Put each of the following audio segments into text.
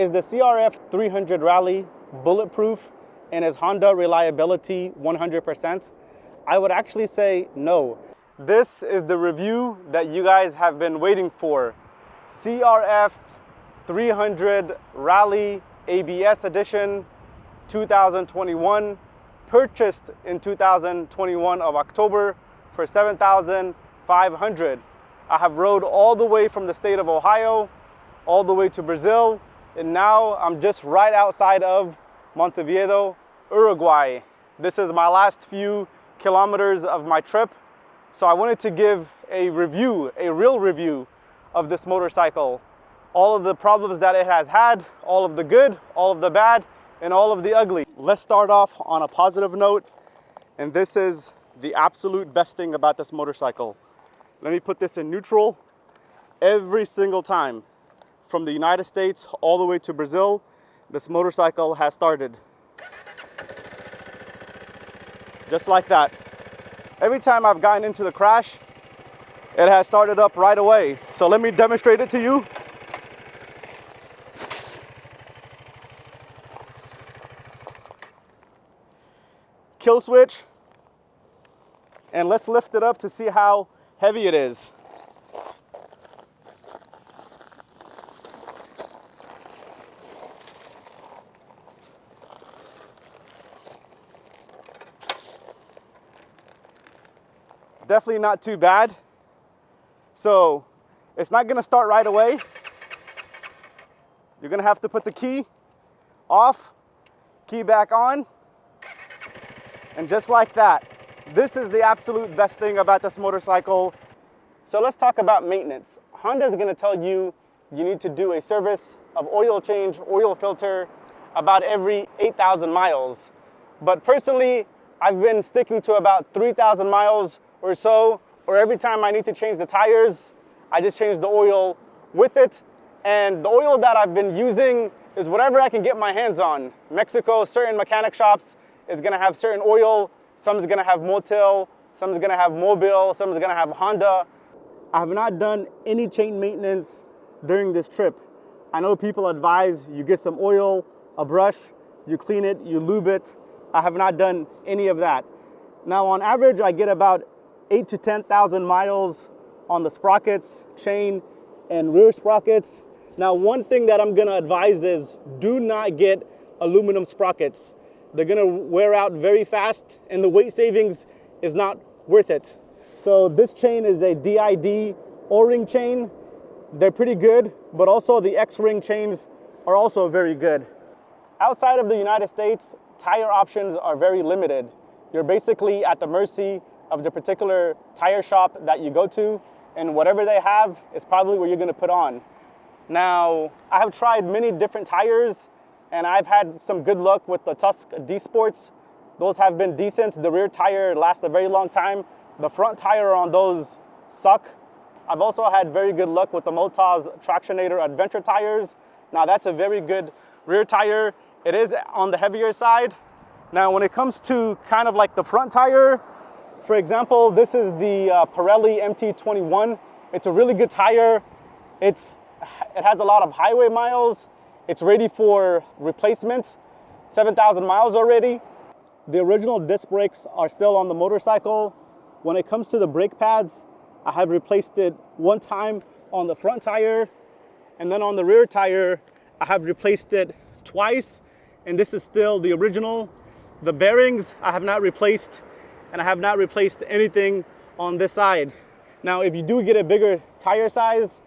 Is the CRF 300 Rally bulletproof and is Honda reliability 100%? I would actually say no. This is the review that you guys have been waiting for. CRF 300 Rally ABS edition 2021, purchased in 2021 of October for $7,500. I have rode all the way from the state of Ohio all the way to Brazil, and now I'm just right outside of Montevideo, Uruguay. This is my last few kilometers of my trip, so I wanted to give a review, a real review of this motorcycle. All of the problems that it has had, all of the good, all of the bad, and all of the ugly. Let's start off on a positive note, and this is the absolute best thing about this motorcycle. Let me put this in neutral. Every single time from the United States all the way to Brazil, this motorcycle has started. Just like that. Every time I've gotten into the crash, it has started up right away. So let me demonstrate it to you. Kill switch, and let's lift it up to see how heavy it is. Definitely not too bad. So it's not gonna start right away. You're gonna have to put the key off, key back on, and just like that. This is the absolute best thing about this motorcycle. So let's talk about maintenance. Honda is gonna tell you you need to do a service of oil change, oil filter about every 8,000 miles. But personally, I've been sticking to about 3,000 miles or so, or every time I need to change the tires, I just change the oil with it. And the oil that I've been using is whatever I can get my hands on. Mexico, certain mechanic shops is gonna have certain oil. Some is gonna have Motil, some is gonna have Mobil, some is gonna have Honda. I have not done any chain maintenance during this trip. I know people advise you get some oil, a brush, you clean it, you lube it. I have not done any of that. Now on average, I get about 8 to 10,000 miles on the sprockets, chain, and rear sprockets. Now one thing that I'm gonna advise is do not get aluminum sprockets. They're gonna wear out very fast, and the weight savings is not worth it. So this chain is a DID O-ring chain. They're pretty good, but also the X-ring chains are also very good. Outside of the United States, tire options are very limited. You're basically at the mercy of the particular tire shop that you go to, and whatever they have is probably what you're gonna put on. Now, I have tried many different tires, and I've had some good luck with the Tusk D Sports. Those have been decent. The rear tire lasts a very long time. The front tire on those suck. I've also had very good luck with the Motoz Tractionator Adventure tires. Now that's a very good rear tire. It is on the heavier side. Now when it comes to kind of like the front tire, for example, this is the Pirelli MT21. It's a really good tire. It has a lot of highway miles. It's ready for replacement, 7,000 miles already. The original disc brakes are still on the motorcycle. When it comes to the brake pads, I have replaced it one time on the front tire, and then on the rear tire, I have replaced it twice, and this is still the original. The bearings I have not replaced, and I have not replaced anything on this side. Now, if you do get a bigger tire size,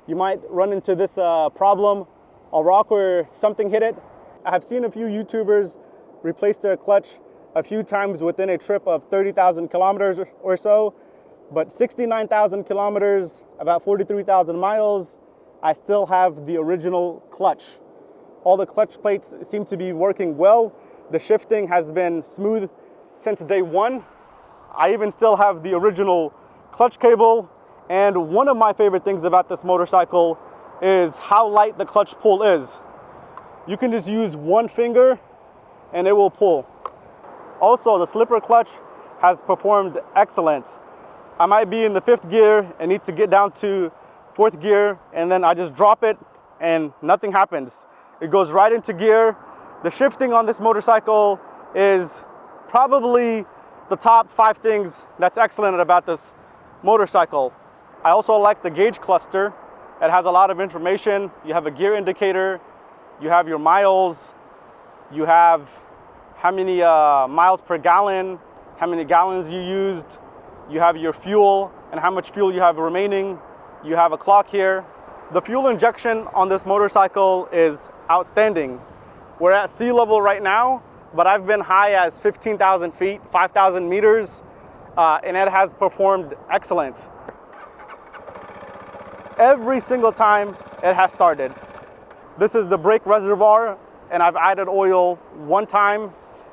you might run into this problem, a rock or something hit it. I have seen a few YouTubers replace their clutch a few times within a trip of 30,000 kilometers or so, but 69,000 kilometers, about 43,000 miles, I still have the original clutch. All the clutch plates seem to be working well. The shifting has been smooth since day one. I even still have the original clutch cable, and one of my favorite things about this motorcycle is how light the clutch pull is. You can just use one finger and it will pull. Also, the slipper clutch has performed excellent. I might be in the 5th gear and need to get down to 4th gear, and then I just drop it and nothing happens. It goes right into gear. The shifting on this motorcycle is probably the top 5 things that's excellent about this motorcycle. I also like the gauge cluster. It has a lot of information. You have a gear indicator, you have your miles, you have how many miles per gallon, how many gallons you used, you have your fuel and how much fuel you have remaining. You have a clock here. The fuel injection on this motorcycle is outstanding. We're at sea level right now, but I've been high as 15,000 feet, 5,000 meters, and it has performed excellent. Every single time it has started. This is the brake reservoir, and I've added oil 1 time.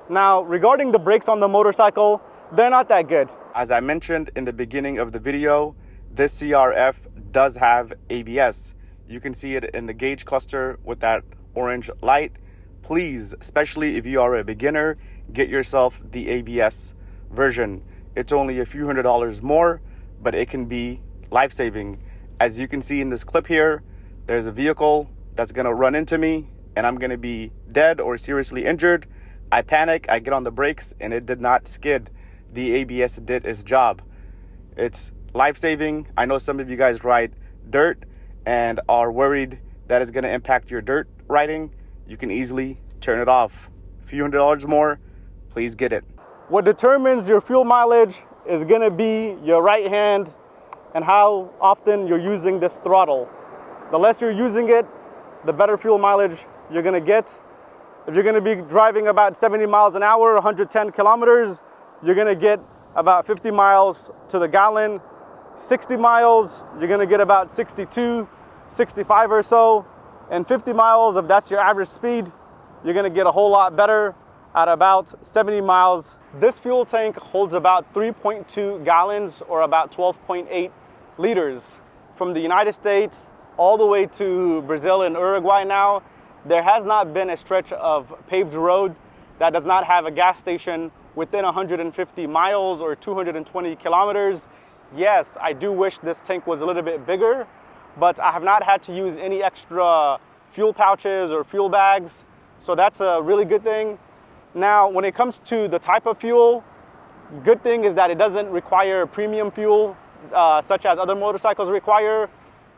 Now, regarding the brakes on the motorcycle, they're not that good. As I mentioned in the beginning of the video, this CRF does have ABS. You can see it in the gauge cluster with that orange light. Please, especially if you are a beginner, get yourself the ABS version. It's only a few $100s more, but it can be life-saving. As you can see in this clip here, there's a vehicle that's gonna run into me and I'm gonna be dead or seriously injured. I panic, I get on the brakes, and it did not skid. The ABS did its job. It's life-saving. I know some of you guys ride dirt and are worried that it's gonna impact your dirt riding. You can easily turn it off. A few $100s more, please get it. What determines your fuel mileage is gonna be your right hand and how often you're using this throttle. The less you're using it, the better fuel mileage you're gonna get. If you're gonna be driving about 70 miles an hour, 110 kilometers, you're gonna get about 50 miles to the gallon. 60 miles, you're gonna get about 62, 65 or so. And 50 miles, if that's your average speed, you're gonna get a whole lot better at about 70 miles. This fuel tank holds about 3.2 gallons or about 12.8 liters. From the United States all the way to Brazil and Uruguay now, there has not been a stretch of paved road that does not have a gas station within 150 miles or 220 kilometers. Yes, I do wish this tank was a little bit bigger, but I have not had to use any extra fuel pouches or fuel bags. So that's a really good thing. Now, when it comes to the type of fuel, good thing is that it doesn't require premium fuel such as other motorcycles require.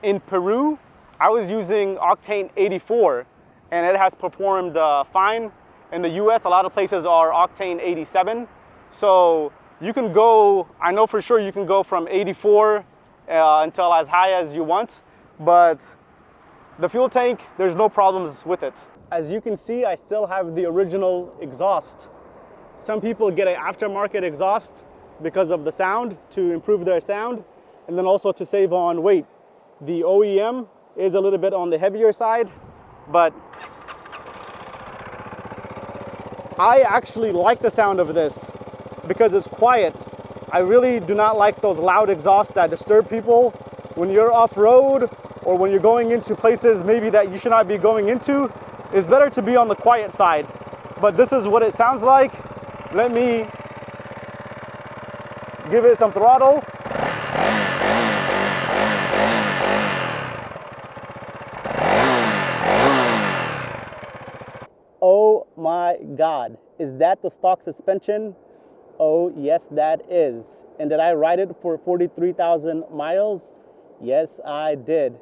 In Peru, I was using octane 84 and it has performed fine. In the US, a lot of places are octane 87. So you can go, I know for sure you can go from 84 until as high as you want, but the fuel tank, there's no problems with it. As you can see, I still have the original exhaust. Some people get an aftermarket exhaust because of the sound, to improve their sound, and then also to save on weight. The OEM is a little bit on the heavier side, but I actually like the sound of this because it's quiet. I really do not like those loud exhausts that disturb people. When you're off-road or when you're going into places maybe that you should not be going into, it's better to be on the quiet side. But this is what it sounds like. Let me give it some throttle. Oh my God, is that the stock suspension? Oh yes, that is. And did I ride it for 43,000 miles? Yes, I did.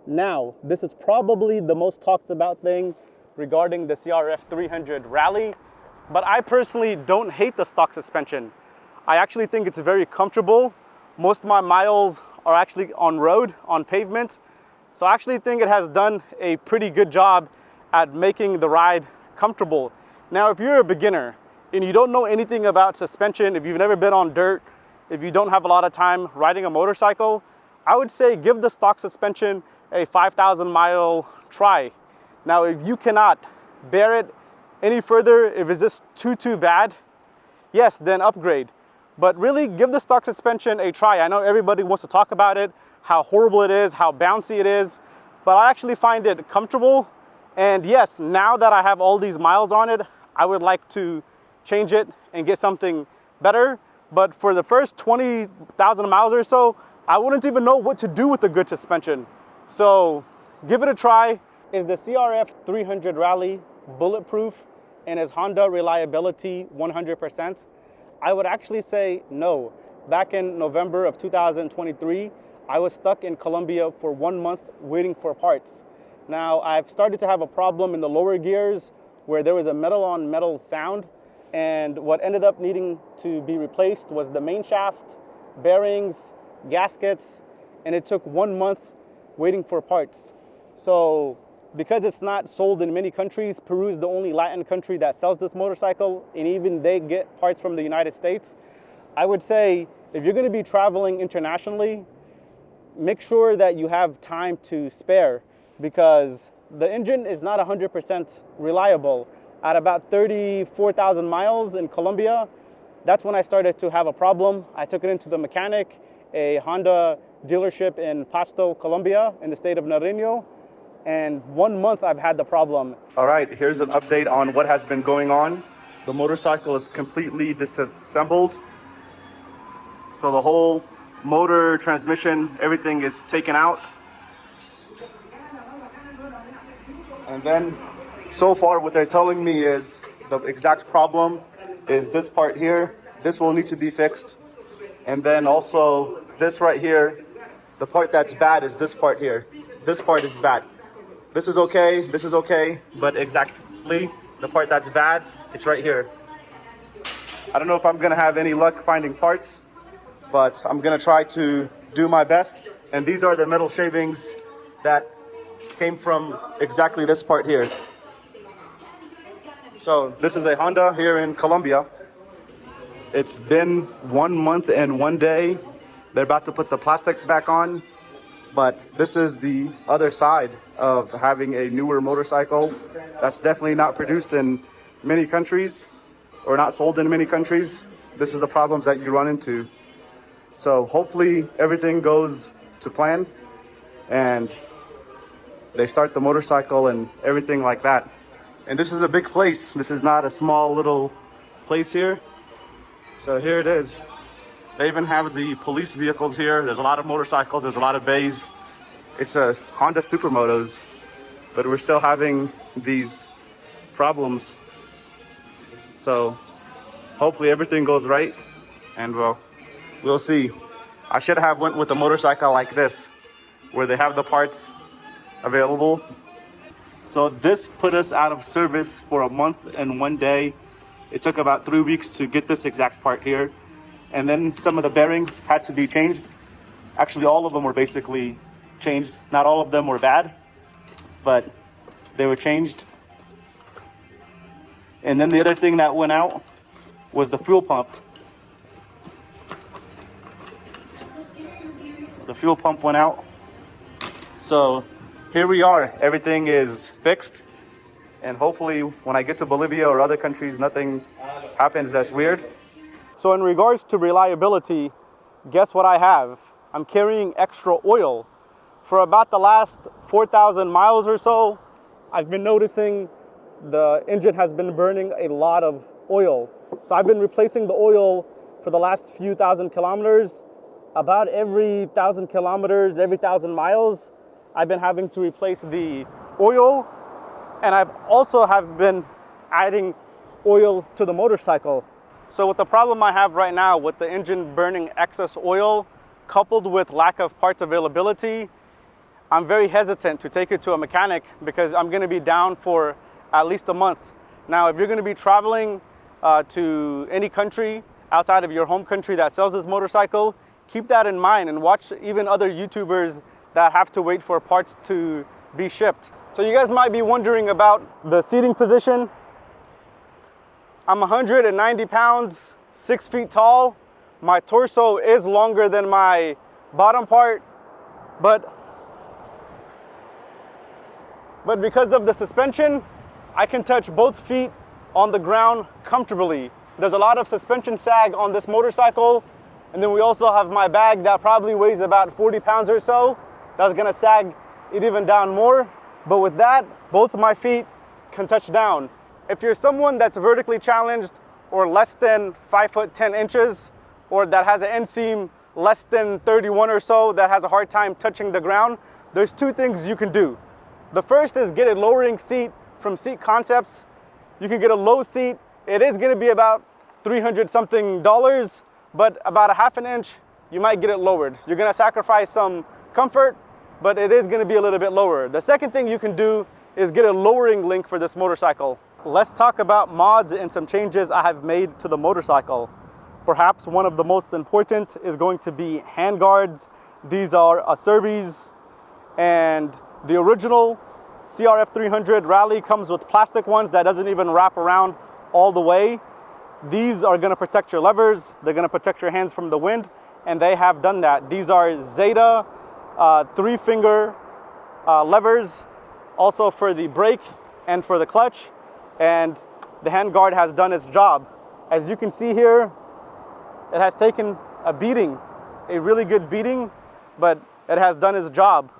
Now, this is probably the most talked about thing regarding the CRF 300 Rally, but I personally don't hate the stock suspension. I actually think it's very comfortable. Most of my miles are actually on road, on pavement. So I actually think it has done a pretty good job at making the ride comfortable. Now, if you're a beginner and you don't know anything about suspension, if you've never been on dirt, if you don't have a lot of time riding a motorcycle, I would say give the stock suspension a 5,000 mile try. Now, if you cannot bear it any further, if it's just too bad, yes, then upgrade. But really give the stock suspension a try. I know everybody wants to talk about it, how horrible it is, how bouncy it is, but I actually find it comfortable. And yes, now that I have all these miles on it, I would like to change it and get something better. But for the first 20,000 miles or so, I wouldn't even know what to do with a good suspension. So give it a try. Is the CRF 300 Rally bulletproof and is Honda reliability 100%? I would actually say no. Back in November of 2023, I was stuck in Colombia for 1 month waiting for parts. Now, I've started to have a problem in the lower gears where there was a metal on metal sound, and what ended up needing to be replaced was the main shaft, bearings, gaskets, and it took 1 month waiting for parts. So because it's not sold in many countries, Peru is the only Latin country that sells this motorcycle, and even they get parts from the United States. I would say if you're going to be traveling internationally, make sure that you have time to spare, because the engine is not 100% reliable. At about 34,000 miles in Colombia, that's when I started to have a problem. I took it into the mechanic, a Honda dealership in Pasto, Colombia, in the state of Nariño, and 1 month I've had the problem. All right, here's an update on what has been going on. The motorcycle is completely disassembled. So the whole motor, transmission, everything is taken out. And then so far what they're telling me is the exact problem is this part here. This will need to be fixed. And then also this right here, the part that's bad is this part here. This part is bad. This is okay, but exactly the part that's bad, it's right here. I don't know if I'm gonna have any luck finding parts, but I'm gonna try to do my best. And these are the metal shavings that came from exactly this part here. So this is a Honda here in Colombia. It's been 1 month and 1 day. They're about to put the plastics back on, but this is the other side of having a newer motorcycle that's definitely not produced in many countries or not sold in many countries. This is the problems that you run into. So hopefully everything goes to plan and they start the motorcycle and everything like that. And this is a big place. This is not a small little place here. So here it is. They even have the police vehicles here. There's a lot of motorcycles. There's a lot of bays. It's a Honda Supermotos, but we're still having these problems. So hopefully everything goes right, and we'll see. I should have went with a motorcycle like this, where they have the parts available. So this put us out of service for 1 month and 1 day. It took about 3 weeks to get this exact part here. And then some of the bearings had to be changed. Actually, all of them were basically changed. Not all of them were bad, but they were changed. And then the other thing that went out was the fuel pump. The fuel pump went out. So here we are. Everything is fixed. And hopefully when I get to Bolivia or other countries, nothing happens that's weird. So in regards to reliability, guess what I have? I'm carrying extra oil. For about the last 4,000 miles or so, I've been noticing the engine has been burning a lot of oil. So I've been replacing the oil for the last few thousand kilometers. About every 1,000 kilometers, every 1,000 miles, I've been having to replace the oil. And I've also have been adding oil to the motorcycle. So with the problem I have right now with the engine burning excess oil, coupled with lack of parts availability, I'm very hesitant to take it to a mechanic because I'm going to be down for at least a month. Now, if you're going to be traveling to any country outside of your home country that sells this motorcycle, keep that in mind and watch even other YouTubers that have to wait for parts to be shipped. So you guys might be wondering about the seating position. I'm 190 pounds, 6 feet tall. My torso is longer than my bottom part, but because of the suspension, I can touch both feet on the ground comfortably. There's a lot of suspension sag on this motorcycle, and then we also have my bag that probably weighs about 40 pounds or so. That's gonna sag it even down more, but with that, both of my feet can touch down. If you're someone that's vertically challenged or less than 5 foot 10 inches, or that has an inseam less than 31 or so, that has a hard time touching the ground, there's two things you can do. The first is get a lowering seat from Seat Concepts. You can get a low seat. It is going to be about $300 something, but about a half an inch, you might get it lowered. You're going to sacrifice some comfort, but it is going to be a little bit lower. The second thing you can do is get a lowering link for this motorcycle. Let's talk about mods and some changes I have made to the motorcycle. Perhaps one of the most important is going to be hand guards. These are Acerbis, and the original CRF 300 Rally comes with plastic ones that doesn't even wrap around all the way. These are going to protect your levers, they're going to protect your hands from the wind, and they have done that. These are Zeta 3-finger levers, also for the brake and for the clutch, and the handguard has done its job. As you can see here, it has taken a beating, a really good beating, but it has done its job.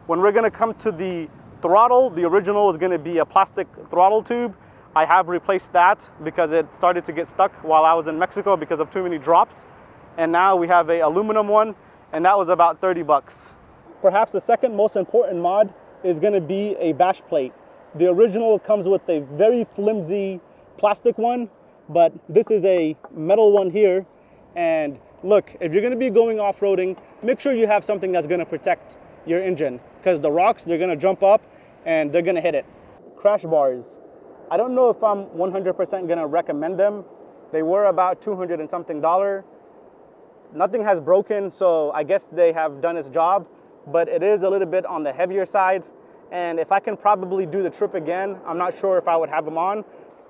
When we're going to come to the throttle, the original is going to be a plastic throttle tube. I have replaced that because it started to get stuck while I was in Mexico because of too many drops. And now we have an aluminum one, and that was about 30 bucks. Perhaps the second most important mod is going to be a bash plate. The original comes with a very flimsy plastic one, but this is a metal one here. And look, if you're going to be going off-roading, make sure you have something that's going to protect your engine, because the rocks, they're going to jump up and they're going to hit it. Crash bars. I don't know if I'm 100% going to recommend them. They were about $200 and something. Nothing has broken, so I guess they have done its job, but it is a little bit on the heavier side. And if I can probably do the trip again, I'm not sure if I would have them on.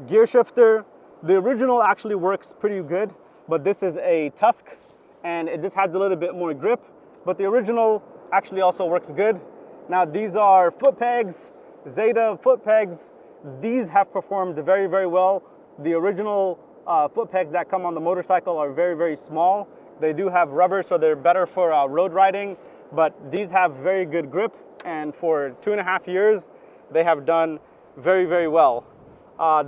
Gear shifter, the original actually works pretty good, but this is a Tusk, and it just has a little bit more grip, but the original actually also works good. Now these are foot pegs, Zeta foot pegs. These have performed very, very well. The original foot pegs that come on the motorcycle are very, very small. They do have rubber, so they're better for road riding, but these have very good grip, and for 2.5 years, they have done very, very well.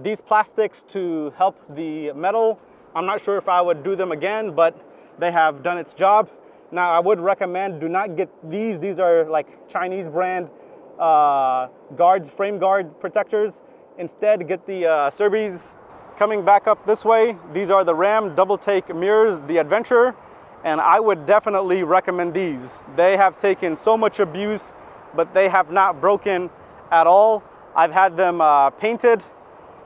These plastics to help the metal, I'm not sure if I would do them again, but they have done its job. Now, I would recommend do not get these. These are like Chinese brand guards, frame guard protectors. Instead, get the Acerbis. Coming back up this way, these are the Ram double take mirrors, the Adventure, and I would definitely recommend these. They have taken so much abuse, but they have not broken at all. I've had them painted.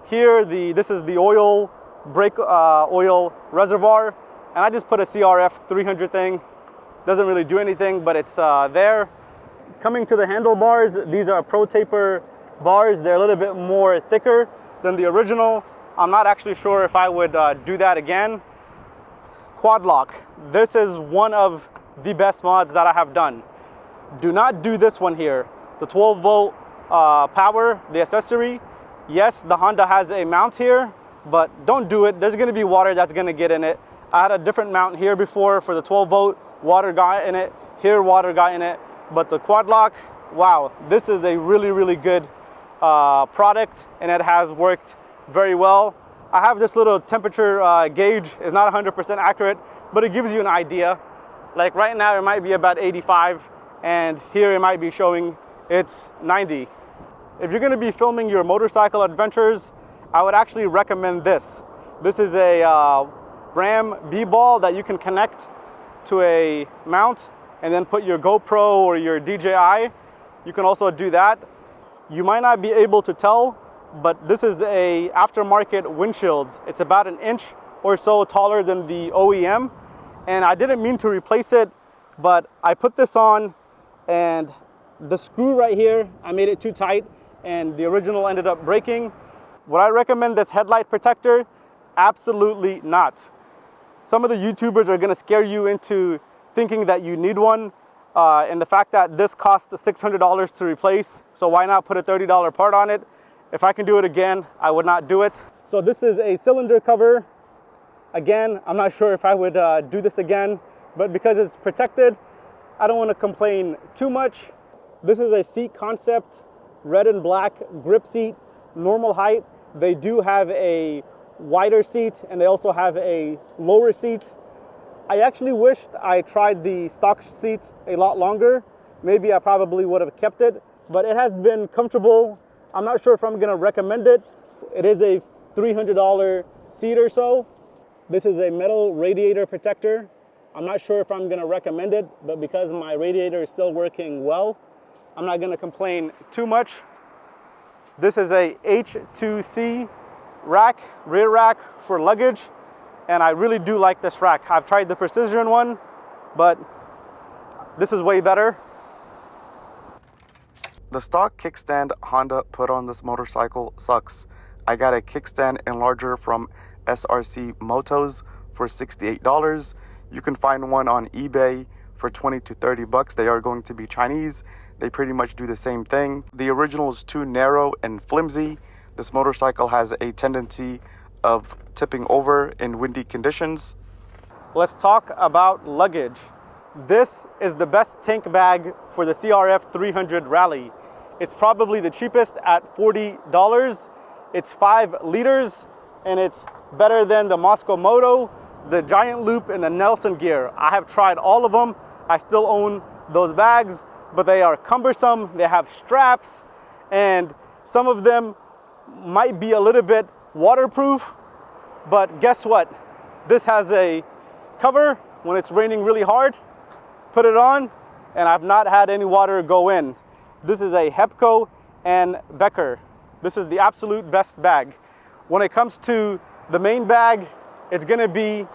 Here, this is the oil, brake oil reservoir, and I just put a CRF 300 thing. Doesn't really do anything, but it's there. Coming to the handlebars, these are Pro Taper bars. They're a little bit more thicker than the original. I'm not actually sure if I would do that again. Quad lock. This is one of the best mods that I have done. Do not do this one here. The 12 volt power, the accessory. Yes, the Honda has a mount here, but don't do it. There's gonna be water that's gonna get in it. I had a different mount here before for the 12 volt. Water got in it. Here, water got in it. But the quad lock, wow, this is a really, really good product, and it has worked very well. I have this little temperature gauge. It's not 100% accurate, but it gives you an idea. Like right now, it might be about 85, and here it might be showing it's 90. If you're gonna be filming your motorcycle adventures, I would actually recommend this. This is a Ram B-ball that you can connect to a mount and then put your GoPro or your DJI. You can also do that. You might not be able to tell, but this is a aftermarket windshield. It's about 1 inch or so taller than the OEM. And I didn't mean to replace it, but I put this on, and the screw right here, I made it too tight, and the original ended up breaking. Would I recommend this headlight protector? Absolutely not. Some of the YouTubers are gonna scare you into thinking that you need one, and the fact that this costs $600 to replace, so why not put a $30 part on it? If I can do it again, I would not do it. So this is a cylinder cover. Again, I'm not sure if I would do this again, but because it's protected, I don't want to complain too much. This is a Seat Concept red and black grip seat, normal height. They do have a wider seat, and they also have a lower seat. I actually wished I tried the stock seat a lot longer. Maybe I probably would have kept it, but it has been comfortable. I'm not sure if I'm gonna recommend it. It is a $300 seat or so. This is a metal radiator protector. I'm not sure if I'm gonna recommend it, but because my radiator is still working well, I'm not gonna complain too much. This is a H2C rack, rear rack for luggage, and I really do like this rack. I've tried the Precision one, but this is way better. The stock kickstand Honda put on this motorcycle sucks. I got a kickstand enlarger from SRC Motos for $68. You can find one on eBay for 20 to 30 bucks. They are going to be Chinese. They pretty much do the same thing. The original is too narrow and flimsy. This motorcycle has a tendency of tipping over in windy conditions. Let's talk about luggage. This is the best tank bag for the CRF 300 Rally. It's probably the cheapest at $40. It's 5 liters and it's better than the Moscow Moto, the Giant Loop, and the Nelson Gear. I have tried all of them. I still own those bags, but they are cumbersome. They have straps, and some of them might be a little bit waterproof, but guess what? This has a cover when it's raining really hard. Put it on, and I've not had any water go in. This is a Hepco and Becker. This is the absolute best bag. When it comes to the main bag, it's gonna be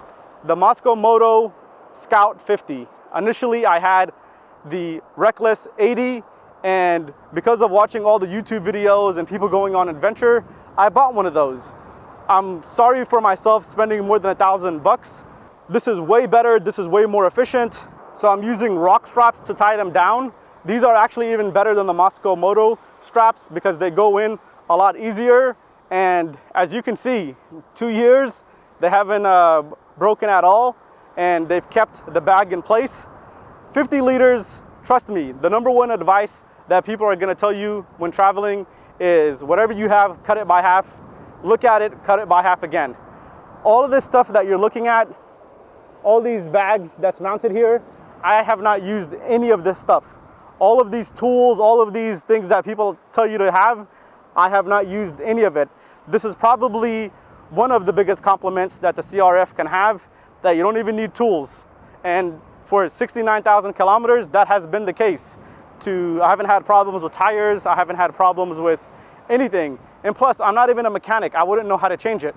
the Moscow Moto Scout 50. Initially, I had the Reckless 80, and because of watching all the YouTube videos and people going on adventure, I bought one of those. I'm sorry for myself spending more than $1,000. This is way better, this is way more efficient. So I'm using rock straps to tie them down. These are actually even better than the Moscow Moto straps because they go in a lot easier. And as you can see, 2 years, they haven't broken at all, and they've kept the bag in place. 50 liters, trust me, the number one advice that people are gonna tell you when traveling is whatever you have, cut it by half. Look at it, cut it by half again. All of this stuff that you're looking at, all these bags that's mounted here, I have not used any of this stuff. All of these tools, all of these things that people tell you to have, I have not used any of it. This is probably one of the biggest compliments that the CRF can have, that you don't even need tools. And for 69,000 kilometers, that has been the case. I haven't had problems with tires, I haven't had problems with anything. And plus, I'm not even a mechanic, I wouldn't know how to change it.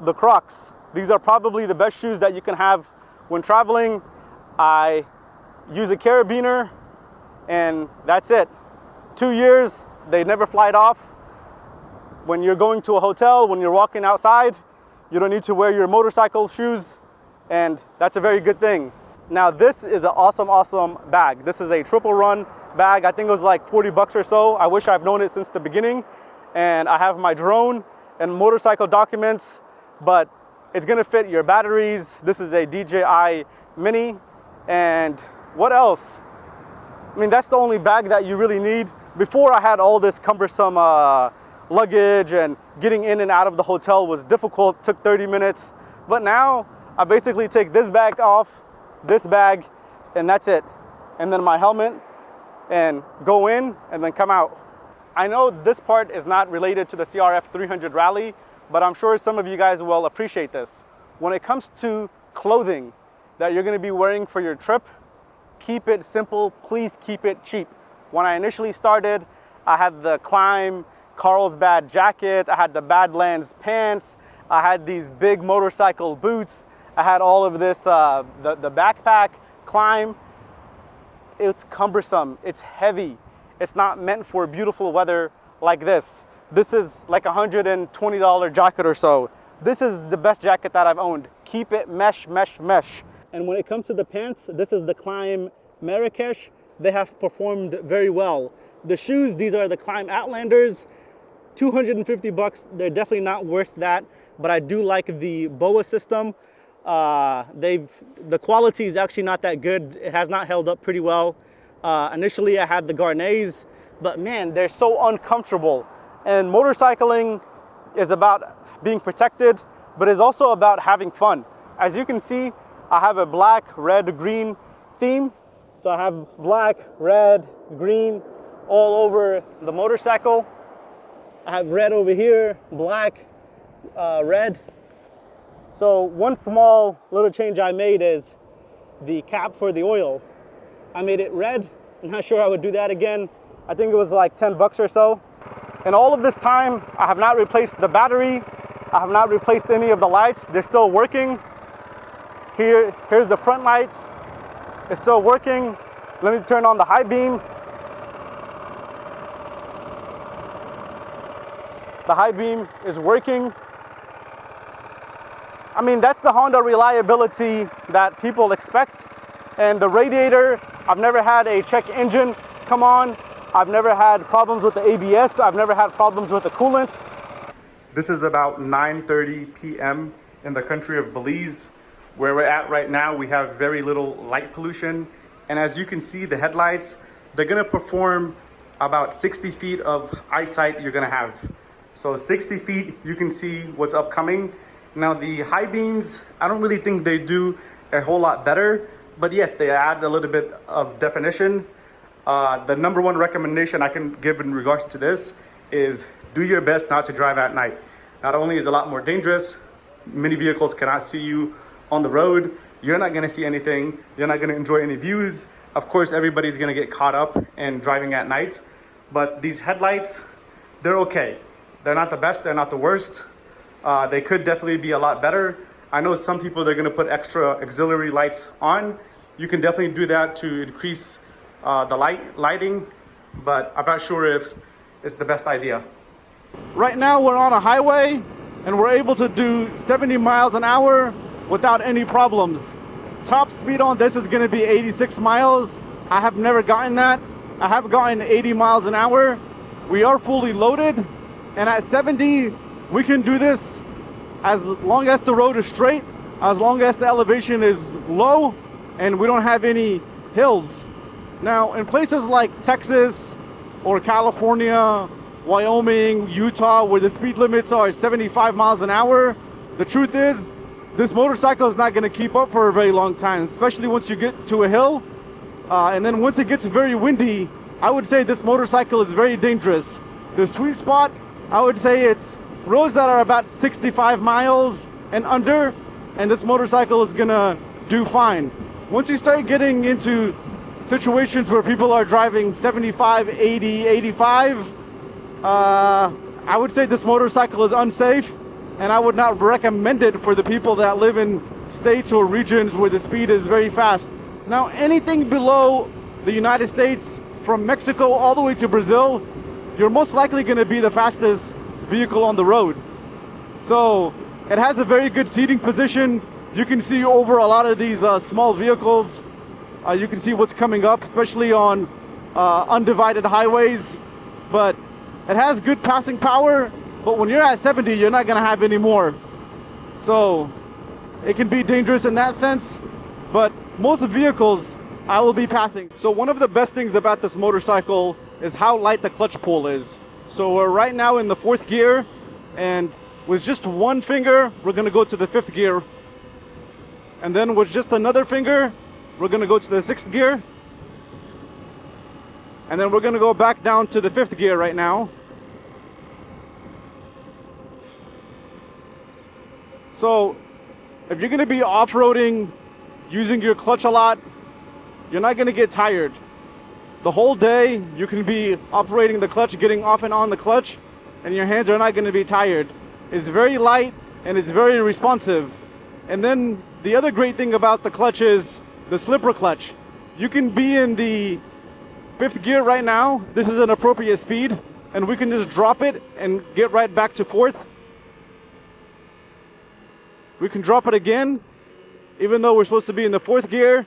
The Crocs, these are probably the best shoes that you can have when traveling. I use a carabiner, and that's it. 2 years, they never flied off. When you're going to a hotel, when you're walking outside, you don't need to wear your motorcycle shoes, and that's a very good thing. Now this is an awesome bag. This is a triple run bag. I think it was like 40 bucks or so. I wish I've known it since the beginning. And I have my drone and motorcycle documents, but it's gonna fit your batteries. This is a DJI Mini. And what else? I mean, that's the only bag that you really need. Before, I had all this cumbersome luggage, and getting in and out of the hotel was difficult, took 30 minutes. But now I basically take this bag off, this bag, and that's it. And then my helmet, and go in and then come out. I know this part is not related to the CRF 300 Rally, but I'm sure some of you guys will appreciate this. When it comes to clothing that you're gonna be wearing for your trip, keep it simple, please keep it cheap. When I initially started, I had the Klim Carlsbad jacket, I had the Badlands pants, I had these big motorcycle boots, I had all of this, the backpack, Klim. It's cumbersome, it's heavy. It's not meant for beautiful weather like this. This is like a $120 jacket or so. This is the best jacket that I've owned. Keep it mesh, mesh, mesh. And when it comes to the pants, this is the Klim Marrakesh. They have performed very well. The shoes, these are the Klim Outlanders. 250 bucks, they're definitely not worth that, but I do like the BOA system. The quality is actually not that good. It has not held up pretty well. Initially I had the Garnets, but man, they're so uncomfortable. And motorcycling is about being protected, but it's also about having fun. As you can see, I have a black, red, green theme. So I have black, red, green all over the motorcycle. I have red over here, black, red. So one small little change I made is the cap for the oil. I made it red. I'm not sure I would do that again. I think it was like 10 bucks or so. And all of this time, I have not replaced the battery. I have not replaced any of the lights. They're still working. Here's the front lights. It's still working. Let me turn on the high beam. The high beam is working. I mean, that's the Honda reliability that people expect. And the radiator, I've never had a check engine come on. I've never had problems with the ABS. I've never had problems with the coolant. This is about 9:30 p.m. in the country of Belize. Where we're at right now, we have very little light pollution. And as you can see, the headlights, they're gonna perform about 60 feet of eyesight you're gonna have. So 60 feet, you can see what's upcoming. Now the high beams, I don't really think they do a whole lot better, but yes, they add a little bit of definition. The number one recommendation I can give in regards to this is do your best not to drive at night. Not only is it a lot more dangerous, many vehicles cannot see you on the road. You're not gonna see anything. You're not gonna enjoy any views. Of course, everybody's gonna get caught up in driving at night, but these headlights, they're okay. They're not the best, they're not the worst. They could definitely be a lot better. I know some people, they're gonna put extra auxiliary lights on. You can definitely do that to increase the lighting, but I'm not sure if it's the best idea. Right now we're on a highway and we're able to do 70 miles an hour without any problems. Top speed on this is gonna be 86 miles. I have never gotten that. I have gotten 80 miles an hour. We are fully loaded, and at 70, we can do this as long as the road is straight, as long as the elevation is low, and we don't have any hills. Now, in places like Texas or California, Wyoming, Utah, where the speed limits are 75 miles an hour, the truth is, this motorcycle is not gonna keep up for a very long time, especially once you get to a hill. And then once it gets very windy, I would say this motorcycle is very dangerous. The sweet spot, I would say it's roads that are about 65 miles and under, and this motorcycle is gonna do fine. Once you start getting into situations where people are driving 75, 80, 85, I would say this motorcycle is unsafe, and I would not recommend it for the people that live in states or regions where the speed is very fast. Now, anything below the United States, from Mexico all the way to Brazil, you're most likely going to be the fastest vehicle on the road. So it has a very good seating position. You can see over a lot of these small vehicles. You can see what's coming up, especially on undivided highways. But it has good passing power, but when you're at 70, you're not going to have any more. So it can be dangerous in that sense, but most vehicles I will be passing. So one of the best things about this motorcycle is how light the clutch pull is. So we're right now in the 4th gear, and with just one finger, we're going to go to the 5th gear. And then with just another finger, we're going to go to the 6th gear. And then we're going to go back down to the 5th gear right now. So if you're going to be off-roading, using your clutch a lot, you're not going to get tired. The whole day you can be operating the clutch, getting off and on the clutch, and your hands are not going to be tired. It's very light and it's very responsive. And then the other great thing about the clutch is the slipper clutch. You can be in the 5th gear right now. This is an appropriate speed, and we can just drop it and get right back to 4th. We can drop it again, even though we're supposed to be in the 4th gear.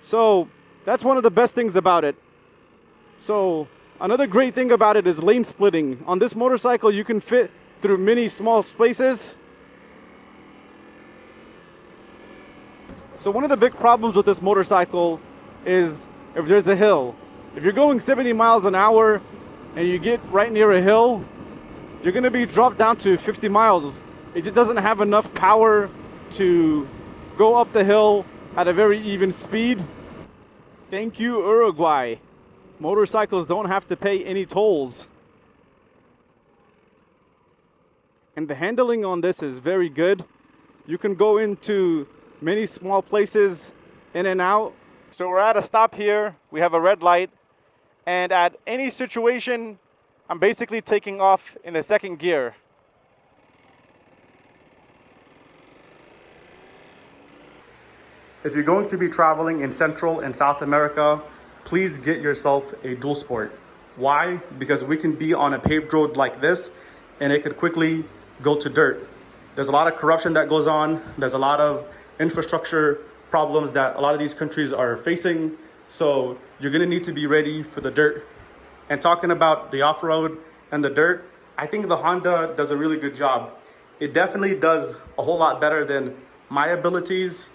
So that's one of the best things about it. So another great thing about it is lane splitting. On this motorcycle, you can fit through many small spaces. So one of the big problems with this motorcycle is if there's a hill. If you're going 70 miles an hour and you get right near a hill, you're going to be dropped down to 50 miles. It just doesn't have enough power to go up the hill at a very even speed. Thank you, Uruguay. Motorcycles don't have to pay any tolls. And the handling on this is very good. You can go into many small places in and out. So we're at a stop here. We have a red light. And at any situation, I'm basically taking off in the second gear. If you're going to be traveling in Central and South America, please get yourself a dual sport. Why? Because we can be on a paved road like this and it could quickly go to dirt. There's a lot of corruption that goes on. There's a lot of infrastructure problems that a lot of these countries are facing. So you're gonna need to be ready for the dirt. And talking about the off-road and the dirt, I think the Honda does a really good job. It definitely does a whole lot better than my abilities.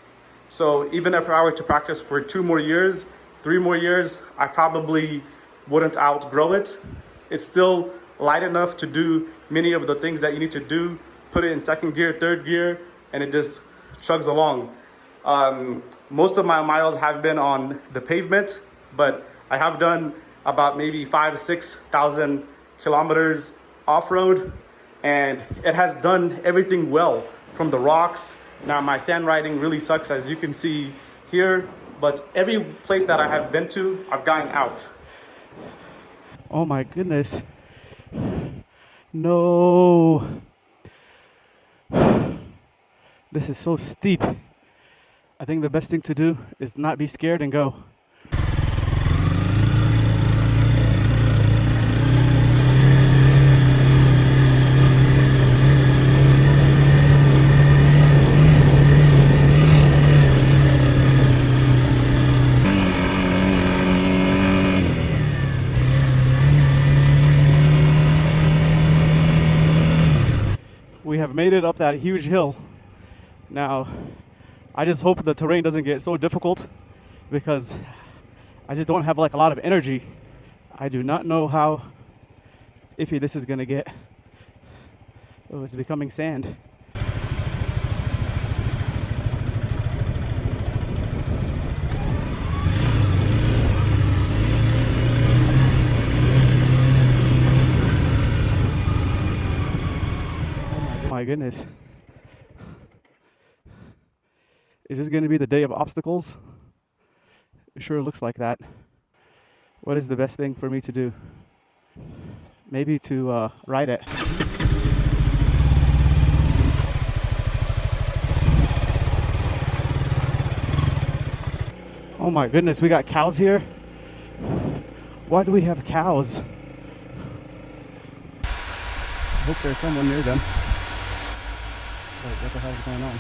So even if I were to practice for 2 more years, 3 more years, I probably wouldn't outgrow it. It's still light enough to do many of the things that you need to do. Put it in second gear, third gear, and it just chugs along. Most of my miles have been on the pavement, but I have done about maybe 5,000-6,000 kilometers off-road, and it has done everything well from the rocks. Now my sand riding really sucks, as you can see here, but every place that I have been to, I've gotten out. Oh my goodness. No. This is so steep. I think the best thing to do is not be scared and go. We have made it up that huge hill. Now, I just hope the terrain doesn't get so difficult because I just don't have like a lot of energy. I do not know how iffy this is gonna get. Oh, it's becoming sand. My goodness. Is this going to be the day of obstacles? It sure looks like that. What is the best thing for me to do? Maybe to ride it. Oh my goodness, we got cows here? Why do we have cows? I hope there's someone near them. Wait, what the hell is going on?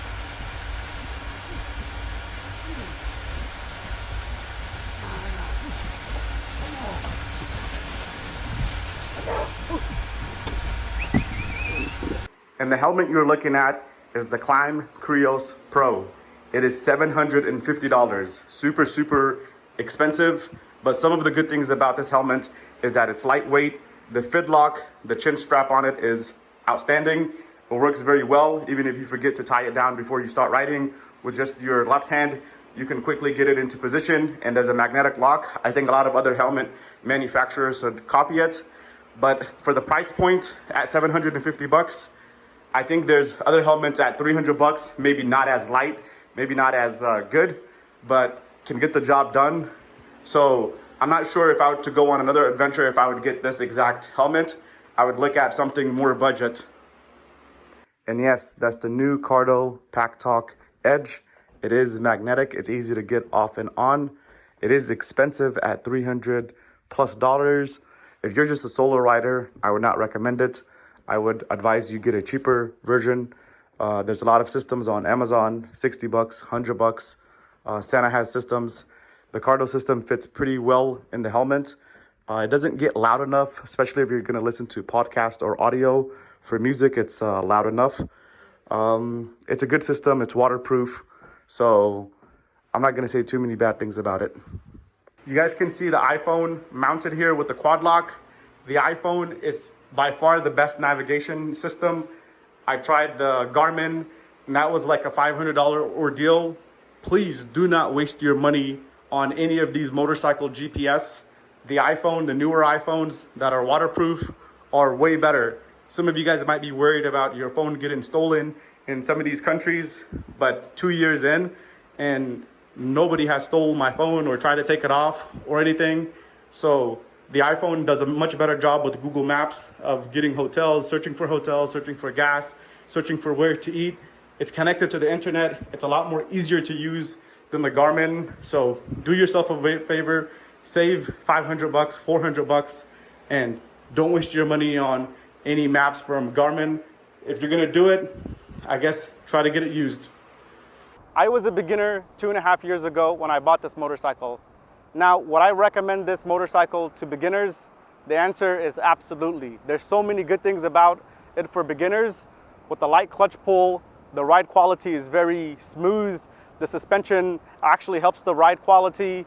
And the helmet you're looking at is the Klim Krios Pro. It is $750. Super, super expensive. But some of the good things about this helmet is that it's lightweight. The fid lock, the chin strap on it is outstanding. It works very well, even if you forget to tie it down before you start riding. With just your left hand, you can quickly get it into position, and there's a magnetic lock. I think a lot of other helmet manufacturers should copy it. But for the price point at 750 bucks, I think there's other helmets at 300 bucks, maybe not as light, maybe not as good, but can get the job done. So I'm not sure if I were to go on another adventure, if I would get this exact helmet. I would look at something more budget. And yes, that's the new Cardo Edge. It is magnetic. It's easy to get off and on. It is expensive at $300+ plus. If you're just a solo rider, I would not recommend it. I would advise you get a cheaper version. There's a lot of systems on Amazon, 60 bucks, 100 bucks. Santa has systems. The Cardo system fits pretty well in the helmet. It doesn't get loud enough, especially if you're going to listen to podcast or audio. For music, it's loud enough. It's a good system. It's waterproof. So I'm not going to say too many bad things about it. You guys can see the iPhone mounted here with the quad lock. The iPhone is by far the best navigation system. I tried the Garmin, and that was like a $500 ordeal. Please do not waste your money on any of these motorcycle GPS. the iPhone, the newer iPhones that are waterproof are way better. Some of you guys might be worried about your phone getting stolen in some of these countries, but 2 years in and nobody has stolen my phone or tried to take it off or anything. So the iPhone does a much better job with Google Maps of getting hotels, searching for gas, searching for where to eat. It's connected to the internet. It's a lot more easier to use than the Garmin. So do yourself a favor, save 500 bucks, 400 bucks, and don't waste your money on any maps from Garmin. If you're gonna do it, I guess try to get it used. I was a beginner 2.5 years ago when I bought this motorcycle. Now, would I recommend this motorcycle to beginners? The answer is absolutely. There's so many good things about it for beginners. With the light clutch pull, the ride quality is very smooth. The suspension actually helps the ride quality.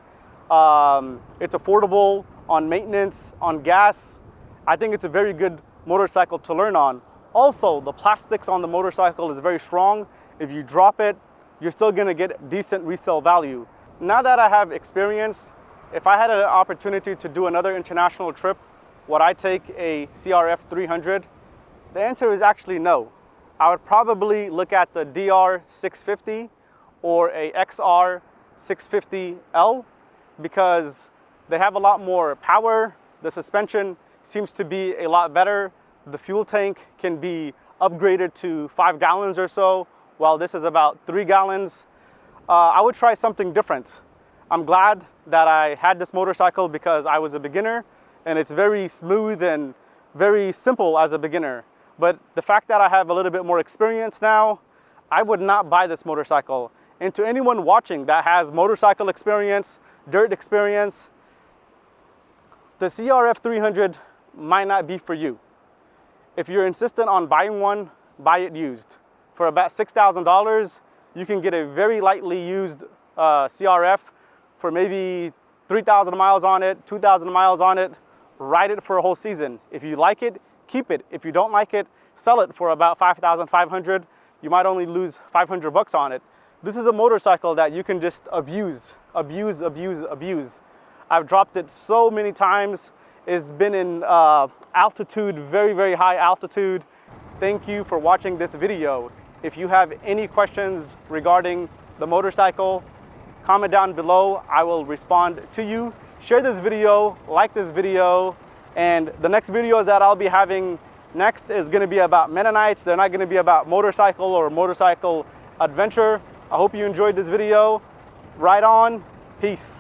It's affordable on maintenance, on gas. I think it's a very good motorcycle to learn on. Also, the plastics on the motorcycle is very strong. If you drop it, you're still gonna get decent resale value. Now that I have experience, if I had an opportunity to do another international trip, would I take a CRF 300? The answer is actually no. I would probably look at the DR 650 or a XR 650L because they have a lot more power. The suspension seems to be a lot better. The fuel tank can be upgraded to 5 gallons or so, while this is about 3 gallons. I would try something different. I'm glad that I had this motorcycle because I was a beginner and it's very smooth and very simple as a beginner. But the fact that I have a little bit more experience now, I would not buy this motorcycle. And to anyone watching that has motorcycle experience, dirt experience, the CRF 300 might not be for you. If you're insistent on buying one, buy it used. For about $6,000, you can get a very lightly used CRF for maybe 3,000 miles on it, 2,000 miles on it. Ride it for a whole season. If you like it, keep it. If you don't like it, sell it for about $5,500. You might only lose 500 bucks on it. This is a motorcycle that you can just abuse. I've dropped it so many times. It's been in altitude, very, very high altitude. Thank you for watching this video. If you have any questions regarding the motorcycle, comment down below. I will respond to you. Share this video, like this video, and the next videos that I'll be having next is going to be about Mennonites. They're not going to be about motorcycle or motorcycle adventure. I hope you enjoyed this video. Ride on. Peace.